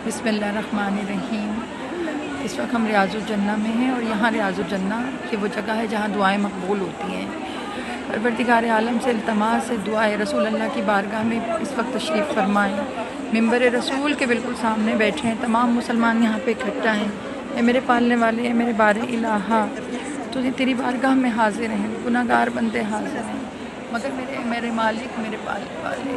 बिस्मिल्लाहिर्रहमानिर्रहीम। इस वक्त हम रियाज़ उल-जन्ना में हैं और यहाँ रियाज़ उल-जन्ना ये वो जगह है जहाँ दुआएं मकबूल होती हैं। परवरदिगार आलम से इल्तमास है दुआए रसूल अल्लाह की बारगाह में इस वक्त तशरीफ़ फरमाएँ। मिंबर रसूल के बिल्कुल सामने बैठे हैं, तमाम मुसलमान यहाँ पे इकट्ठा हैं। ए मेरे पालने वाले, ए मेरे बारे इलाहा, तुझे तेरी बारगाह में हाजिर हैं, गुनाहगार बंदे हाजिर हैं, मगर मेरे मालिक, मेरे पालने वाले,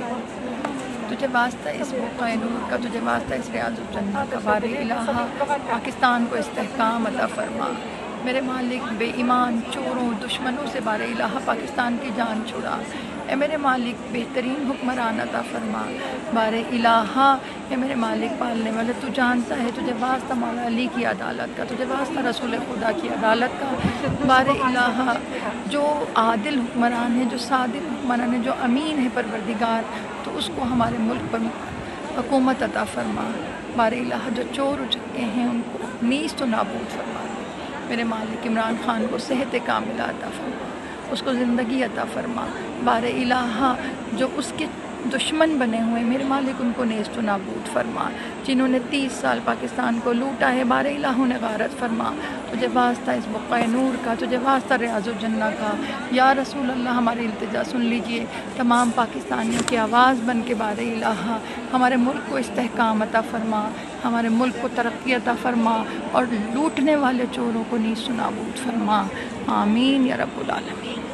तुझे वास्ता इस मौक़े नूर का, तुझे वास्ता इस रियाज़ उल-जन्ना का, बारे इलाहा पाकिस्तान को इस्तेहकाम अता फरमा। मेरे मालिक बेईमान चोरों दुश्मनों से बारे इलाहा पाकिस्तान की जान छुड़ा। ए मेरे मालिक बेहतरीन हुक्मरान अता फरमा। बारे इलाहा ए मेरे मालिक पालने वाले, तू जानता है, तुझे वास्ता मौला अली की अदालत का, तुझे वास्ता रसूल खुदा की अदालत का। बारे इलाहा जो आदिल हुक्मरान है, जो सादिक हुक्मरान है, जो अमीन है परवरदिगार, तो उसको हमारे मुल्क पर हुकूमत अता फरमा। बारे इलाहा जो चोर उचक्के हैं उनको नीज़ तो नाबूद फरमा। मेरे मालिक इमरान ख़ान को सेहत कामिला अता फरमा, उसको ज़िंदगी अता फरमा। बारे इलाहा जो उसके दुश्मन बने हुए मेरे मालिक उनको नेस्त नाबूद फरमा। जिन्होंने 30 साल पाकिस्तान को लूटा है, बारे इलाहा ने गारत फरमा। तुझे वास्ता इस मौक़े नूर का, तुझे वास्ता रियाज़ उल-जन्ना का, या रसूल अल्लाह हमारी इल्तिजा सुन लीजिए। तमाम पाकिस्तानियों की आवाज़ बन के बारे इलाहा हमारे मुल्क को इस्तेहकाम अता फरमा, हमारे मुल्क को तरक्की अता फरमा और लूटने वाले चोरों को नीस्त नाबूद फरमा। आमीन या रब्बुल आलमीन।